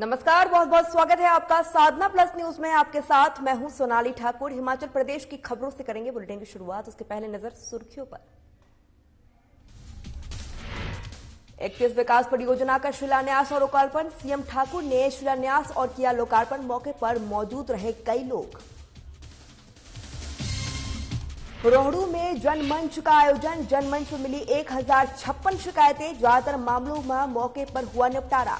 नमस्कार, बहुत बहुत स्वागत है आपका साधना प्लस न्यूज में। आपके साथ मैं हूं सोनाली ठाकुर। हिमाचल प्रदेश की खबरों से करेंगे बुलेटिन की शुरुआत। उसके पहले नजर सुर्खियों पर। 31 विकास परियोजना का शिलान्यास और लोकार्पण। सीएम ठाकुर ने शिलान्यास और किया लोकार्पण। मौके पर मौजूद रहे कई लोग। रोहडू में जनमंच का आयोजन। जनमंच में मिली 1056 शिकायतें। ज्यादातर मामलों में मौके पर हुआ निपटारा।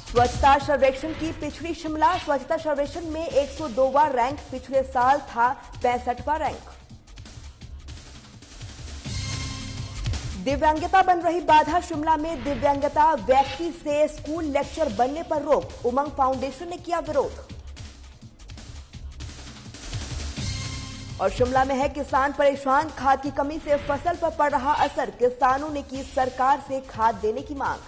स्वच्छता सर्वेक्षण की पिछड़ी शिमला। स्वच्छता सर्वेक्षण में 102वां रैंक, पिछले साल था 65वां रैंक। दिव्यांगता बन रही बाधा। शिमला में दिव्यांगता व्यक्ति से स्कूल लेक्चर बनने पर रोक। उमंग फाउंडेशन ने किया विरोध। और शिमला में है किसान परेशान। खाद की कमी से फसल पर पड़ रहा असर। किसानों ने की सरकार से खाद देने की मांग।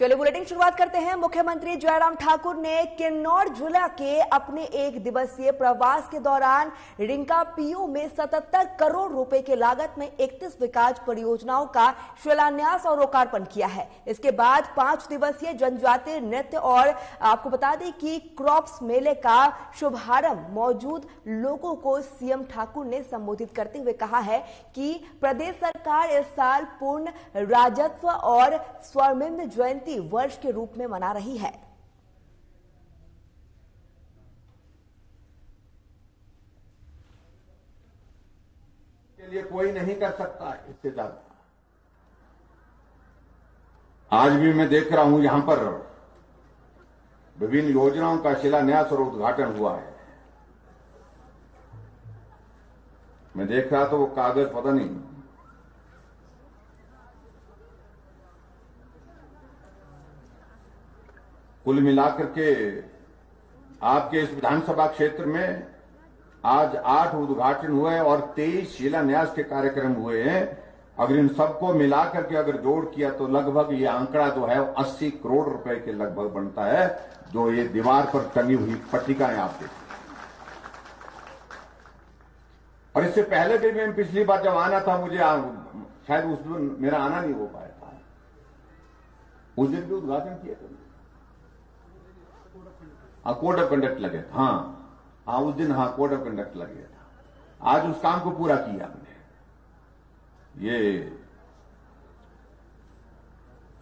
चलिए बुलेटिन शुरुआत करते हैं। मुख्यमंत्री जयराम ठाकुर ने किन्नौर जिला के अपने 1 दिवसीय प्रवास के दौरान रिंकापीओ में 77 करोड़ रुपए की लागत में 31 विकास परियोजनाओं का शिलान्यास और लोकार्पण किया है। इसके बाद 5 दिवसीय जनजातीय नृत्य और आपको बता दें कि क्रॉप्स मेले का शुभारंभ मौजूद लोगों को सीएम ठाकुर ने संबोधित करते हुए कहा है कि प्रदेश सरकार इस साल पूर्ण राजस्व और स्वर्णिम जयंती वर्ष के रूप में मना रही है। के लिए कोई नहीं कर सकता इससे ज्यादा। आज भी मैं देख रहा हूं यहां पर विभिन्न योजनाओं का शिलान्यास और उद्घाटन हुआ है। मैं देख रहा तो वो कागज पता नहीं कुल मिलाकर के आपके इस विधानसभा क्षेत्र में आज 8 उद्घाटन हुए और 23 शिलान्यास के कार्यक्रम हुए हैं। अगर इन सबको मिलाकर के अगर जोड़ किया तो लगभग ये आंकड़ा जो है 80 करोड़ रुपए के लगभग बनता है, जो ये दीवार पर टंगी हुई पट्टिकाएं आप देखिए। और इससे पहले भी मैं पिछली बार जब आना था, मुझे शायद उस दिन मेरा आना नहीं हो पाया था। उस दिन भी उद्घाटन किया था, कोड ऑफ कंडक्ट लगे था। हाँ उस दिन कोड ऑफ कंडक्ट लगे था। आज उस काम को पूरा किया हमने, ये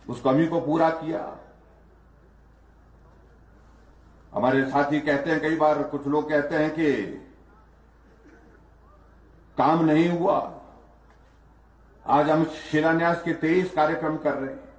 उस कमी को पूरा किया। हमारे साथी कहते हैं, कई बार कुछ लोग कहते हैं कि काम नहीं हुआ। आज हम शिलान्यास के 23 कार्यक्रम कर रहे हैं।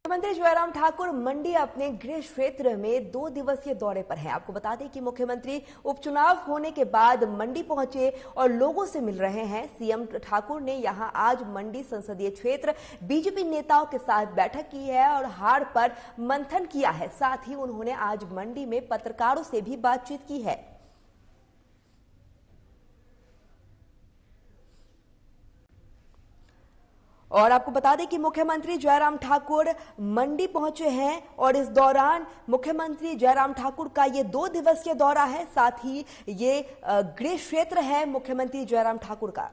मुख्यमंत्री जयराम ठाकुर मंडी अपने गृह क्षेत्र में 2 दिवसीय दौरे पर हैं। आपको बता दें कि मुख्यमंत्री उपचुनाव होने के बाद मंडी पहुंचे और लोगों से मिल रहे हैं। सीएम ठाकुर ने यहां आज मंडी संसदीय क्षेत्र बीजेपी नेताओं के साथ बैठक की है और हार पर मंथन किया है। साथ ही उन्होंने आज मंडी में पत्रकारों से भी बातचीत की है। और आपको बता दें कि मुख्यमंत्री जयराम ठाकुर मंडी पहुंचे हैं और इस दौरान मुख्यमंत्री जयराम ठाकुर का ये 2 दिवसीय दौरा है। साथ ही ये गृह क्षेत्र है मुख्यमंत्री जयराम ठाकुर का।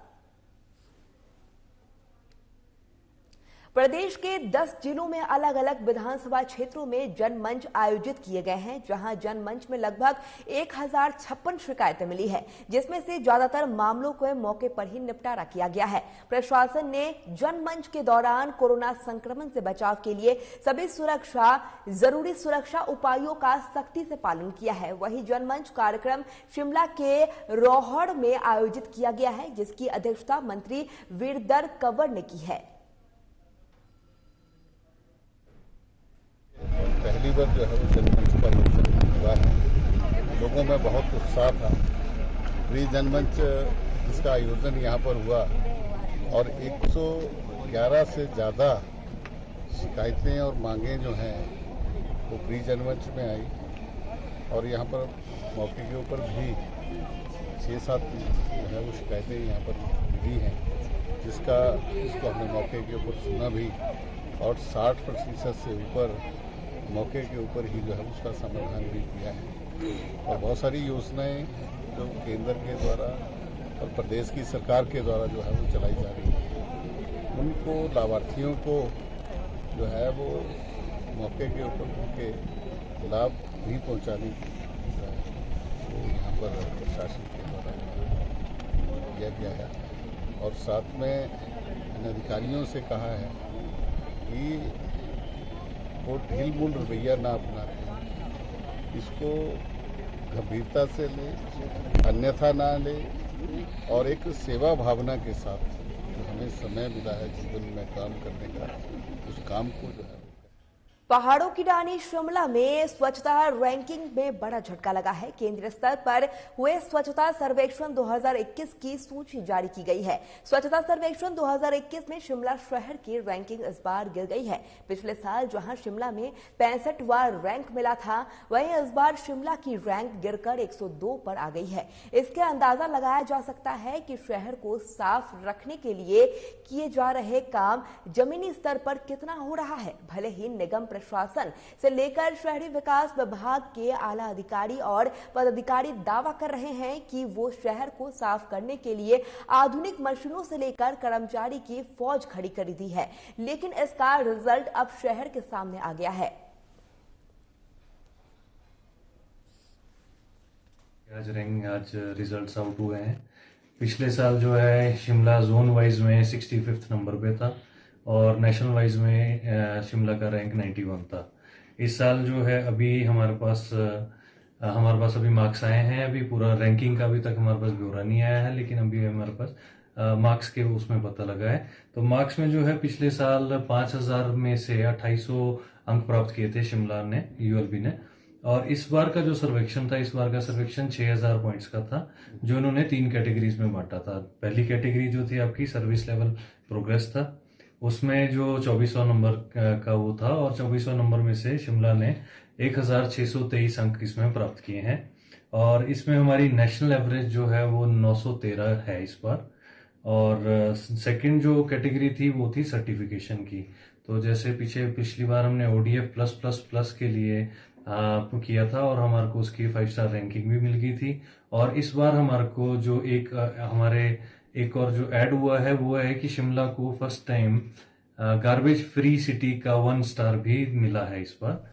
प्रदेश के 10 जिलों में अलग अलग विधानसभा क्षेत्रों में जनमंच आयोजित किए गए हैं, जहां जनमंच में लगभग 1056 शिकायतें मिली है, जिसमें से ज्यादातर मामलों को मौके पर ही निपटारा किया गया है। प्रशासन ने जनमंच के दौरान कोरोना संक्रमण से बचाव के लिए सभी जरूरी सुरक्षा उपायों का सख्ती से पालन किया है। वहीं जनमंच कार्यक्रम शिमला के रोहड़ में आयोजित किया गया है, जिसकी अध्यक्षता मंत्री वीरदर कंवर ने की है। पहली बार जो है वो जनमंच का आयोजन हुआ है। लोगों में बहुत उत्साह था। प्री जनमंच इसका आयोजन यहाँ पर हुआ और 111 से ज़्यादा शिकायतें और मांगें जो हैं वो प्री जनमंच में आई और यहाँ पर मौके के ऊपर भी 6-7 जो है वो शिकायतें यहाँ पर मिली हैं, जिसको हमने मौके के ऊपर सुना भी और 60% से ऊपर मौके के ऊपर ही जो है उसका समाधान भी किया है। और बहुत सारी योजनाएं जो केंद्र के द्वारा और प्रदेश की सरकार के द्वारा जो है वो चलाई जा रही है, उनको लाभार्थियों को जो है वो मौके के ऊपर उनके लाभ भी पहुंचाने की वो यहाँ पर प्रशासन के द्वारा किया गया है। और साथ में इन अधिकारियों से कहा है कि वो ढील मूल रवैया ना अपनाते, इसको गंभीरता से ले, अन्यथा ना ले, और एक सेवा भावना के साथ जो हमें समय मिला है जीवन में काम करने का, उस काम को जो है पहाड़ों की रानी शिमला में स्वच्छता रैंकिंग में बड़ा झटका लगा है। केंद्रीय स्तर पर हुए स्वच्छता सर्वेक्षण 2021 की सूची जारी की गई है। स्वच्छता सर्वेक्षण 2021 में शिमला शहर की रैंकिंग इस बार गिर गई है। पिछले साल जहां शिमला में 65वां रैंक मिला था, वहीं इस बार शिमला की रैंक गिरकर 102 पर आ गई है। इसके अंदाजा लगाया जा सकता है कि शहर को साफ रखने के लिए किए जा रहे काम जमीनी स्तर पर कितना हो रहा है। भले ही निगम प्रशासन से लेकर शहरी विकास विभाग के आला अधिकारी और पदाधिकारी दावा कर रहे हैं कि वो शहर को साफ करने के लिए आधुनिक मशीनों से लेकर कर्मचारी की फौज खड़ी कर दी है, लेकिन इसका रिजल्ट अब शहर के सामने आ गया है। आज रिजल्ट्स आउट हुए हैं। पिछले साल जो है शिमला जोन वाइज में 65th नंबर पे था और नेशनल वाइज में शिमला का रैंक 91 था। इस साल जो है अभी हमारे पास अभी मार्क्स आए हैं। अभी पूरा रैंकिंग का अभी तक हमारे पास ब्यौरा नहीं आया है, लेकिन अभी हमारे पास मार्क्स के उसमें पता लगा है। तो मार्क्स में जो है पिछले साल 5000 में से 2800 अंक प्राप्त किए थे शिमला ने, यूएलबी ने। और इस बार का जो सर्वेक्षण था, इस बार का सर्वेक्षण 6000 पॉइंट्स का था, जो इन्होंने 3 कैटेगरीज में बांटा था। पहली कैटेगरी जो थी आपकी सर्विस लेवल प्रोग्रेस था, उसमें जो 2400 नंबर का वो था, और 2400 नंबर में से शिमला ने 1623 अंक इसमें प्राप्त किए हैं। और इसमें हमारी नेशनल एवरेज जो है वो 913 है इस बार। और सेकंड जो कैटेगरी थी वो थी सर्टिफिकेशन की। तो जैसे पिछली बार हमने ओडीएफ प्लस प्लस प्लस के लिए किया था और हमारे को उसकी 5 स्टार रैंकिंग भी मिल गई थी। और इस बार हमारे को जो एक और जो ऐड हुआ है वो है कि शिमला को first time garbage free city का 1 स्टार भी मिला है इस बार।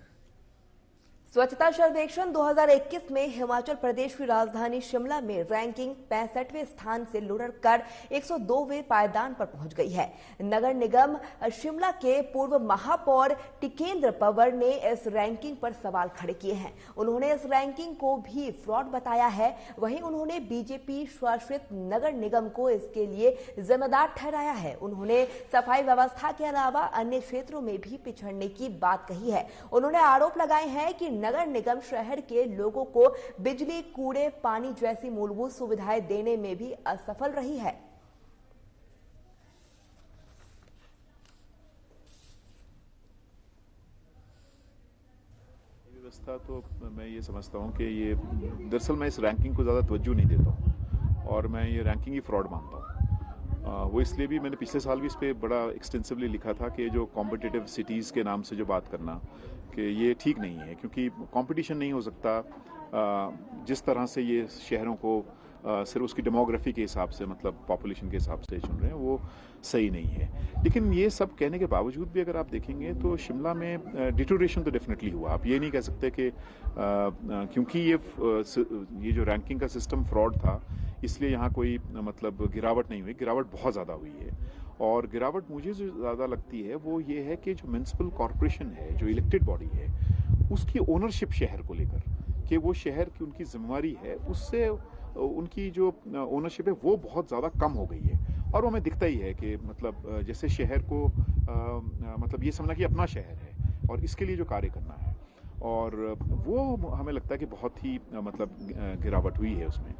स्वच्छता सर्वेक्षण 2021 में हिमाचल प्रदेश की राजधानी शिमला में रैंकिंग 65वें स्थान से लुढ़कर 102वें पायदान पर पहुंच गई है। नगर निगम शिमला के पूर्व महापौर टिकेंद्र पंवर ने इस रैंकिंग पर सवाल खड़े किए हैं। उन्होंने इस रैंकिंग को भी फ्रॉड बताया है। वहीं उन्होंने बीजेपी शासित नगर निगम को इसके लिए जिम्मेदार ठहराया है। उन्होंने सफाई व्यवस्था के अलावा अन्य क्षेत्रों में भी पिछड़ने की बात कही है। उन्होंने आरोप लगाए हैं कि नगर निगम शहर के लोगों को बिजली, कूड़े, पानी जैसी मूलभूत सुविधाएं देने में भी असफल रही है। व्यवस्था तो मैं ये समझता हूं कि ये दरअसल मैं इस रैंकिंग को ज़्यादा तवज्जो नहीं देता हूं और मैं ये रैंकिंग ही फ्रॉड मानता हूं। वो इसलिए भी मैंने पिछले साल भी इस पर बड़ा एक्सटेंसिवली लिखा था कि जो कॉम्पिटिटिव सिटीज़ के नाम से जो बात करना कि ये ठीक नहीं है, क्योंकि कंपटीशन नहीं हो सकता। जिस तरह से ये शहरों को सिर्फ उसकी डेमोग्राफी के हिसाब से, मतलब पॉपुलेशन के हिसाब से चुन रहे हैं, वो सही नहीं है। लेकिन ये सब कहने के बावजूद भी अगर आप देखेंगे तो शिमला में डिटोरेशन तो डेफिनेटली हुआ। आप ये नहीं कह सकते कि क्योंकि ये जो रैंकिंग का सिस्टम फ्रॉड था इसलिए यहाँ कोई मतलब गिरावट नहीं हुई। गिरावट बहुत ज़्यादा हुई है। और गिरावट मुझे जो ज़्यादा लगती है वो ये है कि जो म्युनिसिपल कॉरपोरेशन है, जो इलेक्टेड बॉडी है, उसकी ओनरशिप शहर को लेकर, कि वो शहर की उनकी जिम्मेवारी है, उससे उनकी जो ओनरशिप है वो बहुत ज़्यादा कम हो गई है। और वो हमें दिखता ही है कि मतलब जैसे शहर को मतलब ये समझना कि अपना शहर है और इसके लिए जो कार्य करना है, और वो हमें लगता है कि बहुत ही मतलब गिरावट हुई है उसमें।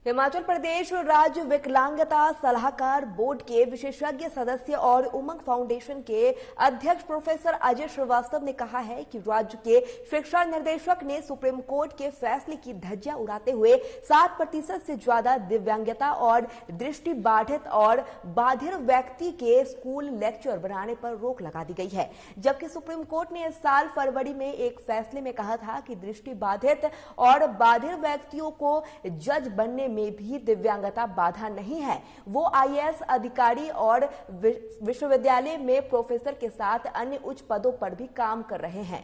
हिमाचल प्रदेश राज्य विकलांगता सलाहकार बोर्ड के विशेषज्ञ सदस्य और उमंग फाउंडेशन के अध्यक्ष प्रोफेसर अजय श्रीवास्तव ने कहा है कि राज्य के शिक्षा निर्देशक ने सुप्रीम कोर्ट के फैसले की धज्जियां उड़ाते हुए 60% से ज्यादा दिव्यांगता और दृष्टिबाधित और बाधिर व्यक्ति के स्कूल लेक्चर बनाने पर रोक लगा दी गई है। जबकि सुप्रीम कोर्ट ने इस साल फरवरी में एक फैसले में कहा था कि दृष्टिबाधित और बाधिर व्यक्तियों को जज बनने में भी दिव्यांगता बाधा नहीं है। वो आईएएस अधिकारी और विश्वविद्यालय में प्रोफेसर के साथ अन्य उच्च पदों पर भी काम कर रहे हैं।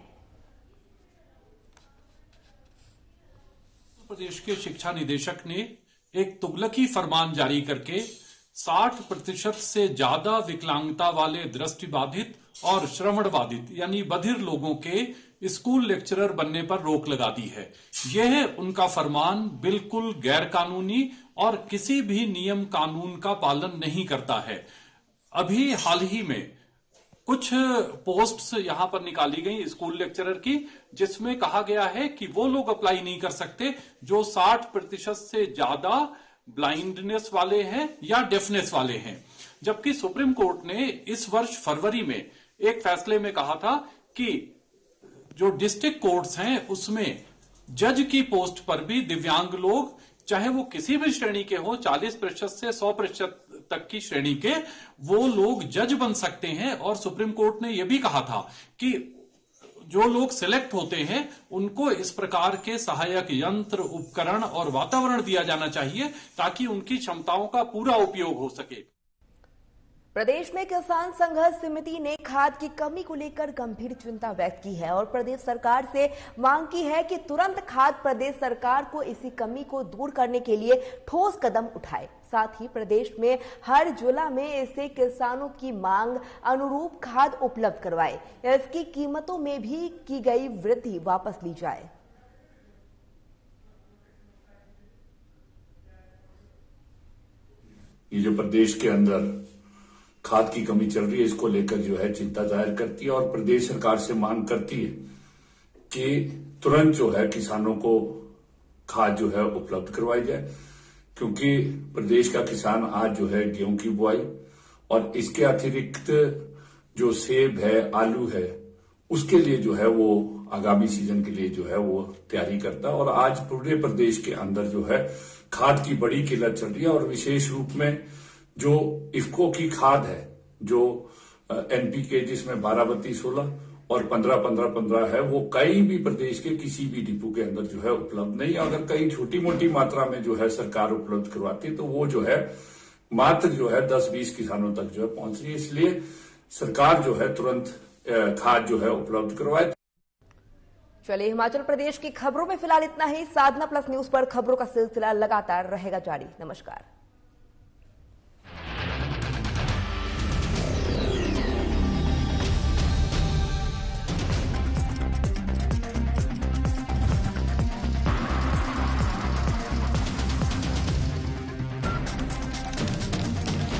प्रदेश के शिक्षा निदेशक ने एक तुगलकी फरमान जारी करके 60% से ज्यादा विकलांगता वाले दृष्टिबाधित और श्रवण बाधित यानी बधिर लोगों के स्कूल लेक्चरर बनने पर रोक लगा दी है। यह उनका फरमान बिल्कुल गैर कानूनी और किसी भी नियम कानून का पालन नहीं करता है। अभी हाल ही में कुछ पोस्ट्स यहां पर निकाली गई स्कूल लेक्चरर की, जिसमें कहा गया है कि वो लोग अप्लाई नहीं कर सकते जो 60% से ज्यादा ब्लाइंडनेस वाले हैं या डेफनेस वाले हैं। जबकि सुप्रीम कोर्ट ने इस वर्ष फरवरी में एक फैसले में कहा था कि जो डिस्ट्रिक्ट कोर्ट्स हैं उसमें जज की पोस्ट पर भी दिव्यांग लोग, चाहे वो किसी भी श्रेणी के हो, 40% से 100% तक की श्रेणी के, वो लोग जज बन सकते हैं। और सुप्रीम कोर्ट ने यह भी कहा था कि जो लोग सिलेक्ट होते हैं उनको इस प्रकार के सहायक यंत्र, उपकरण और वातावरण दिया जाना चाहिए ताकि उनकी क्षमताओं का पूरा उपयोग हो सके। प्रदेश में किसान संघर्ष समिति ने खाद की कमी को लेकर गंभीर चिंता व्यक्त की है और प्रदेश सरकार से मांग की है कि तुरंत खाद प्रदेश सरकार को इसी कमी को दूर करने के लिए ठोस कदम उठाए। साथ ही प्रदेश में हर जिला में इससे किसानों की मांग अनुरूप खाद उपलब्ध करवाए। इसकी कीमतों में भी की गई वृद्धि वापस ली जाए। ये जो प्रदेश के अंदर खाद की कमी चल रही है, इसको लेकर जो है चिंता जाहिर करती है और प्रदेश सरकार से मांग करती है कि तुरंत जो है किसानों को खाद जो है उपलब्ध करवाई जाए, क्योंकि प्रदेश का किसान आज जो है गेहूं की बुआई और इसके अतिरिक्त जो सेब है, आलू है, उसके लिए जो है वो आगामी सीजन के लिए जो है वो तैयारी करता है। और आज पूरे प्रदेश के अंदर जो है खाद की बड़ी किल्लत चल रही है और विशेष रूप में जो इफ्को की खाद है, जो एनपीके जिसमें 12-32-16 और 15-15-15 है, वो कहीं भी प्रदेश के किसी भी डिपो के अंदर जो है उपलब्ध नहीं। अगर कहीं छोटी मोटी मात्रा में जो है सरकार उपलब्ध करवाती है तो वो जो है मात्र जो है 10-20 किसानों तक जो है पहुंच रही है। इसलिए सरकार जो है तुरंत खाद जो है उपलब्ध करवाए। चलिए, हिमाचल प्रदेश की खबरों में फिलहाल इतना ही। साधना प्लस न्यूज पर खबरों का सिलसिला लगातार रहेगा जारी। नमस्कार।